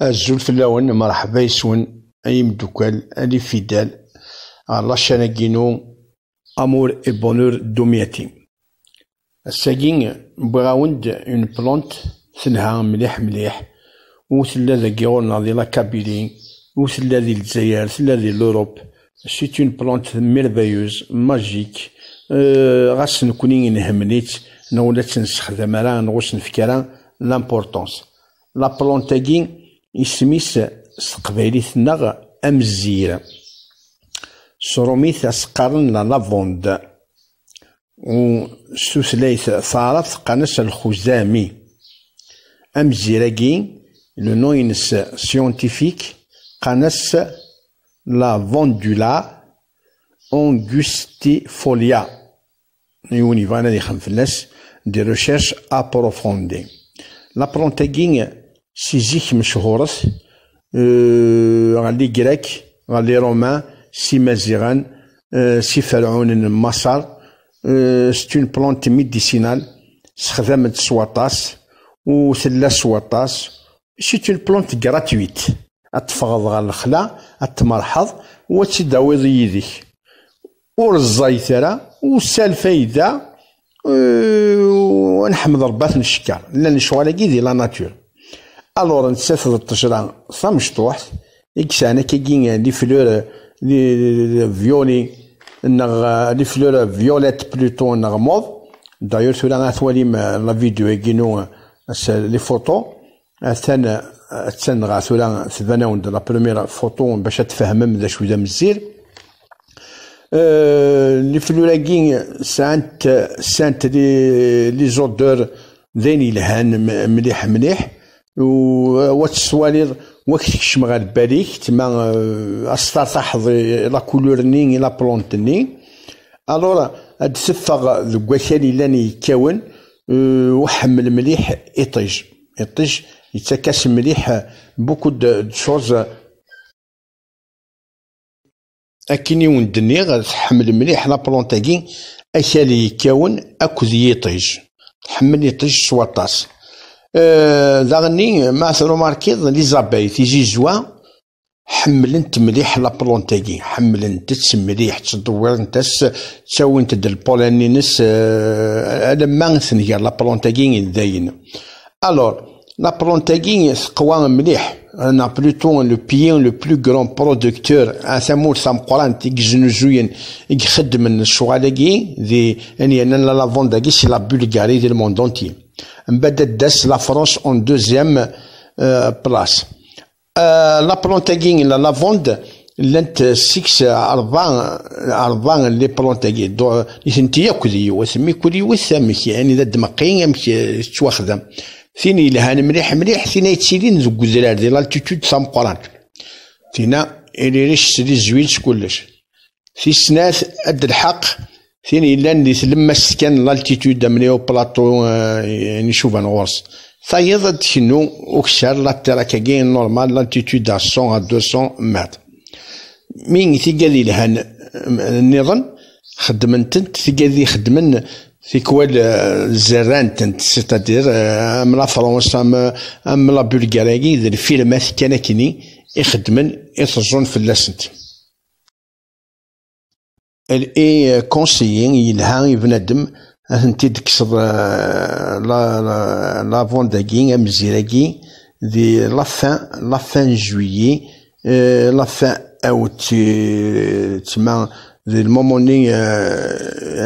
الزول فلاون مرحبا يسون أي مدوكال ألي فيدال على شاناكينو أمور إي بونور دومياتي. الساكين بغاوند اون بلونت ثنها مليح مليح وثلا ذاكي غورنا دي لا كابيلي وثلا دي الجزائر ثلا دي لوروب. سيت اون بلونت ميرفايوز ماجيك. غاس نكوني نهمنيت نولات نستخدم راه نغوص نفكرا لامبورطونس لا بلونتاكي اسميس سقبايليتنا أمزير سروميت أسقارن لا لافوند و سوسلايت ثارت قناس الخزامي أمزيراكي لو نوينس سيونتيفيك قناس لا فوندولا أنغوستيفوليا يوني فانا دي خنفلاس دي ريشيرش أبروفوندي. لا بلونتاكي سيزيك مشهورة غالي جريك غالي رومان سي مازيغان سي فرعون مصر. سي اون بلونت ميديسينال استخدمت سواطاس وثلا سواطاس. سي اون بلونت غراتويت اتفغض غا الخلا اتمرحض وتداوي يديك ورزايت راه وسال فايده ونحمد ربات نشكر لان شغالاكي دي لا ناتور. الور نتسافر الطجرة ثمشطوح إكسانا كيجين لي فلور لي فيولي لي فلور فيوليت بلوتو نغموض. دايور ثولا غاثوالي لا فيديو يجينو لي فوتو ثان غاثولا ثباناون لا بروميير فوتو باش تفهمم ذا شو ذا مزير. لي فلوراكي سانت لي زودور ذين يلهان مليح مليح وتسوالير وكتكشم غا باليك تما أستار تحضي لا كولورني لا بلونتني. الور هاد تفغ ذوك واكالي لاني يكاون وحمل مليح إطيج يتكاس مليح بوكو دو شوز أكيني وندني غا تحمل مليح لا بلونتاكي أكالي يكاون أكد يطيج تحمل يطيج سواطاس. داغني ما ثرو ماركيض لي زاباي تيجي زوا حملنت مليح لا بلونتاكي حملنت مليح تدور نتاس تساوي انت د البولانينس لما ثنيا لا بلونتاكي داين. الور لا بلونتاكي ثقوا مليح انا بلوتو لو بيان لو بلو غران برودكتور ثمور ثم قران تيجنوزوين يخدم الشغالاكي دي يعني انا لا فونداكي سي لا بولغاري دي الموند اونتي. من بعد داس لا فرنسا اون دوزيام بلاص. لا بلونتاكي لا لافوند لانت 6 أربعة لي بلونتاكي دو يثنتي كلي وسمي كلي وثامك يعني ذا دمقين تواخدم ثيني لهان مليح مليح ثينا يتسيلين ذوك الزرار دي لالتيتود سام قران ثينا إلي ريش سيدي زوينش كلش في سنات قد الحق ثاني لان اللي تلما سكان لالتيتود منيو بلاطو يعني شوف انا غورس ثايض شنو وكسر لا تراكاكي نورمال لالتيتود 100 à 200 متر. مين ثقالي لها النظام خدمنت ثقالي خدمن في كوال الزران سيتادير ام لا فرنسا ام لا بلغاريا ذا الفيلمات كان كيني يخدمن يترجون في اللاسنت. الاي كونسيين يلها يبنادم انتي تكسر لا فونداكي امزيراكي دي لافان جويي لافان اوت تما ذي الموموني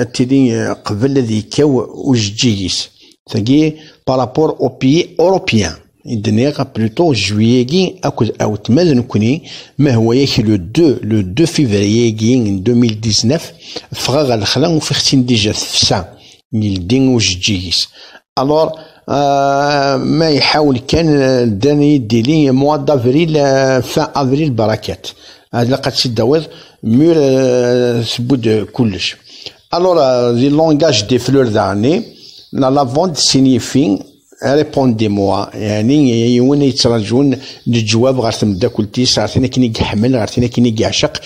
اتيلي قبل الذي كاو وجيجيس تاكي بارابور او بي اوروبيان الدنيا بلوتو جوييكي اكو او تماز نكوني ما هو ياكي لو 2 فيفريي 2019 فغا الخلا وفي ختين ديجا فسا يلدين وجيجيس. الور ما يحاول كان داني يديلي موا دافريل فان افريل بركات هذا قد تداوض مور ثبود كلش. الور لي لونغاج دي فلور داني لا لافوند سينيفي ريبوندي-موا يعني وين يتراجعون الجواب غير تمدا كلتي عرفتينا كيني يحمل عرفتينا كيني يعشق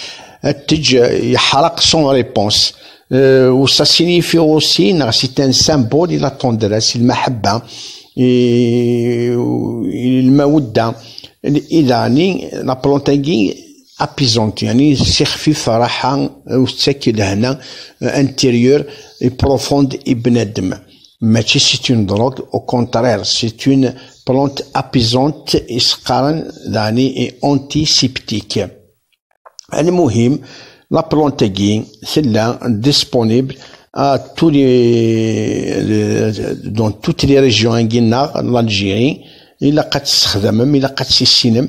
تج يحرق سون ريبونس. و سا سينيفي اوسي سي ان سامبول لا توندريس المحبه الموده يعني لا بلونتاكي ابيزونت، يعني سي خفيف راحة وتسكن هنا انتيريور بروفوند بنادم، ماشي سي اون دروغ، او كونترير سي اون بلونت ابيزونت اسقارن يعني اونتي سيبتيك. المهم لا بلونتاكي سلا ديسپونيبل à tous dans toutes les régions قلنا l'Algérie. إلا قد تستخدمهم إلا قد تسينم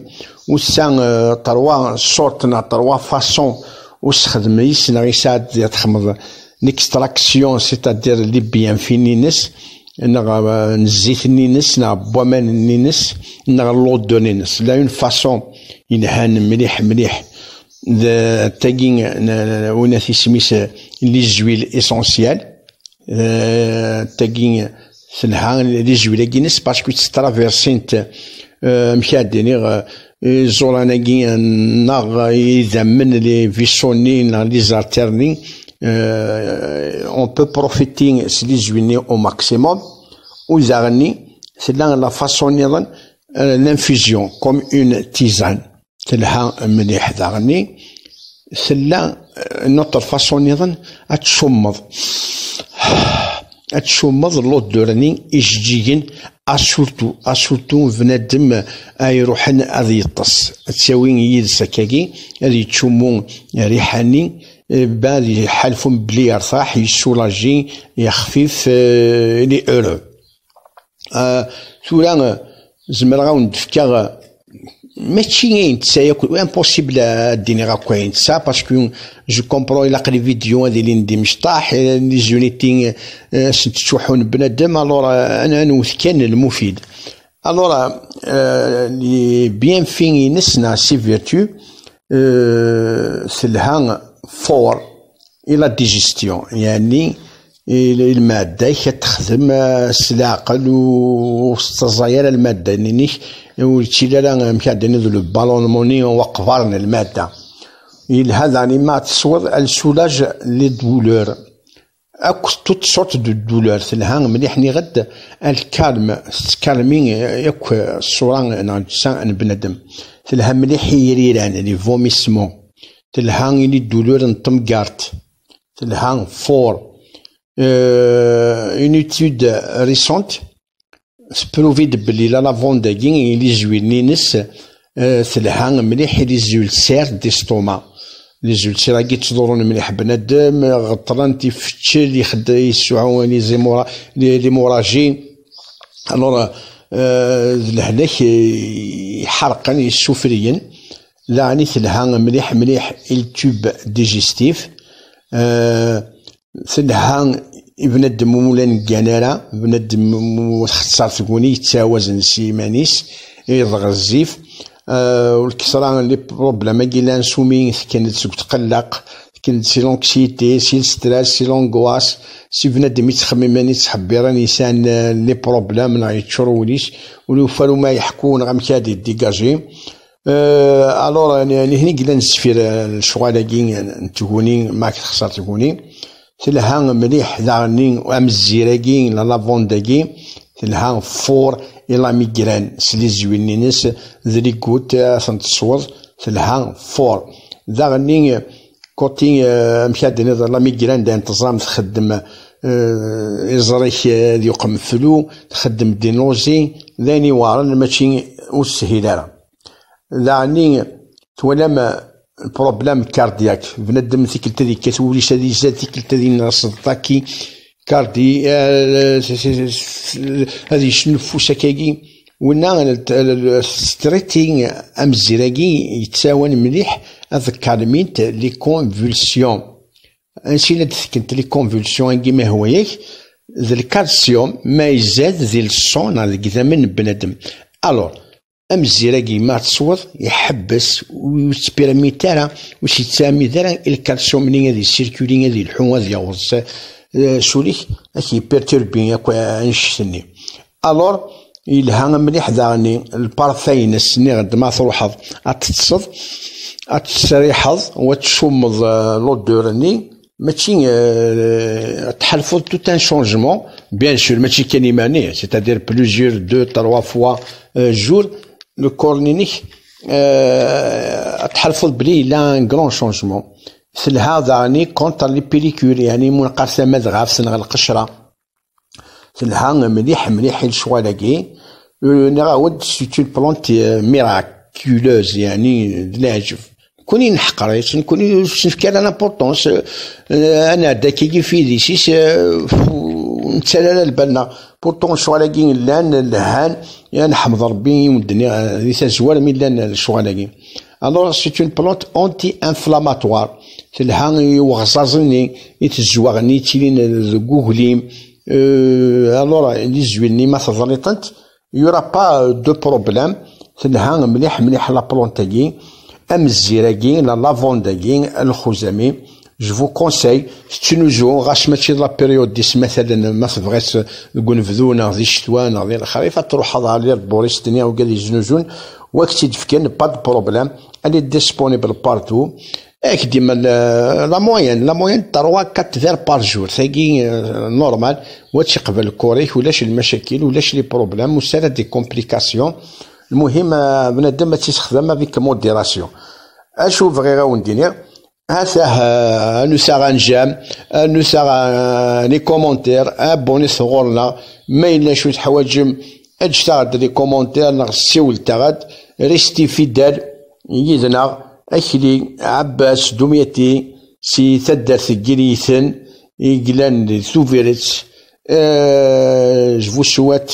وسا تروا صورتنا تروا فاسون وستخدم يسنا يساعد تخمض نيكستراكسيون سيتادير لي بيان فينينس نزيت نينس بوامان نينس لودو نينس لا اون فاسون ينهان مليح مليح تاكين وناثي سميس لي زويل اسونسيال تاكين سلها لي زويل كينس باسكو تسترافيرسينت مشاديني زوراناكي ناغ يذمن لي فيسونين لي زارتيرني on peut profiter سلي زويني au maximum وزارني سلا لا فاسون يظن l'infusion comme une tisane تلها مليح داغني سلا نوتر فاسون يظن اتشمض لوط دوراني إججيين أسورتو بنادم يروحن أذي يطس تساوين يد سكاكي أذي تشمون ريحاني بالي حالفون بلي يرتاح يسولاجي يخفيف لي أورو سورا زمر غاون دفكا ماشي تسايا امبوسيبل ديني غاكوين سا باسكو جو كومبرون الا قري فيديو هذه اللي ندي مشطاح لي زونيتي تشوحون بنادم الوغ انا نوث كان المفيد الوغ لي بيان فين نسنا سي فيرتو سلها فور الى ديجيستيون يعني المادة كتخدم السلاقل وستزاير المادة نينيش وتشيلا مكادين ذو البالونموني وقفارن المادة هذا يعني ما تصور السولاج لي دولور اكو توت سورت دو دولور تلها مليح ني غد الكالم سكالمين ياك الصوران نعجسان بنادم تلها مليح يريران لي فوميسمون تلها لي دولور نطمكارت تلها فور une étude récente prouvé بلي لا لافونداكي لي زويل نينس تلها مليح لي زويل سير ديستوما لي زويل سير كي تصدرون مليح بنادم غطران تيفتش يخدم يسعون لي موراجي الوغ لهناك يحرقن يسفريين يعني تلها مليح مليح التوب ديجيستيف سلها بنادم مولان كانارا بنادم اختصار تكوني يتساوزن سيمانيس يضغزيف والكسرة لي بروبلام كيلا نسومي كانت تقلق كانت سي لونكسيتي سي ستريس سي لونغواس سي بنادم يتخمم ماني تحبير نيسان لي بروبلام نا يتشروليش ولو فالو ما يحكون غام كادي ديكاجي الور يعني هني كيلا نسفير الشغاله نتكوني ما خسر تكوني تلها مليح داغني وامزيراكي لا لافونداكي تلها فور الى ميغران سلي زويني ناس ذري كوت تنتصور تلها فور داغني كوتي مشادني لا ميغران دا انتظام تخدم يزريك يقم فلو تخدم دينوزي ذاني وارن ماشي وسهيل داغني تولى البروبلام كاردياك بنادم ثيكلتا ديك كتولي شادي ثيكلتا ديال الصداكي كاردي هذه شنفوسا كاكي ونا ستريتينغ امزيراكي يتساوان مليح اذكرمينت لي كونفولسيون انسي لا تسكنت لي كونفولسيون كيما هو ياك ذا الكالسيوم ما يزاد ذي الصون على الكثامن بنادم الوغ امزيراكي ما تصور يحبس ويسبيراميتارا واش يتسامي دارا الكالسيوم لي غادي سيركولي غادي الحو غادي يغوص سوليك اكي بيرتوربي ياك نشتني الور يلها مليح داغني البارثينس ني غد ما تروحض اتتصد اتسريحض وتشمض لودورني ماشي تحلفو توت ان شونجمون بيان سور ماشي كان يماني سيتادير بلوزيور 2 3 فوا جور لو كورنينيك تحلفظ بلي لا ان كرون شونجمون سلها ضاني كونتر لي بيليكول، يعني منقسمة مذغاف سنغ القشرة سلها مليح مليح الشوالاكي نغاود سيت اون بلونت ميراكيولوز، يعني دلاجف كوني نحقريت كوني نفكر لامبورطونس انا داكي في ديسيس نتسالى البالنا بورطون الشغالاكي لان الهان يعني نحمد ربي والدنيا اللي تزوال من لان الشغالاكي. الوغ سيت اون بلونت اونتي انفلاماتوار تلها يوغزازني يتزوغني تيلين الكوغليم. الوغ اللي زويني ما تظليطنت يورا با دو بروبلام تلها مليح مليح لا بلونتاكي ام الزيراكي لا لافونداكي الخزامي. جو فو كونساي تنوجو غاش ماشي لا بيريود ديس مثلا ما تبغيش نقول نفذونا ذي الشتوى ذي الخريف تروح هذا لي بوريس الدنيا وقال يزنوجون وقت تفكن با دو بروبلام الي ديسبونيبل بارتو. اك ديما لا موين 3 4 فير بار جور ثاقي نورمال واتش قبل الكوريك ولاش المشاكل ولاش لي بروبلام وسالا دي كومبليكاسيون. المهم بنادم ما تيستخدم افيك موديراسيون. اشوف غير وندير هذا نساغ نجام نساغ لي كومونتير ابوني صغورنا ما إلا شوية حوايج اجتغد لي كومونتير نغسيول تغد ريستي فيدال يدنا اكلي عباس دميتي سي تدر ثقيليثن يقلان ثوفيرت جفو سوات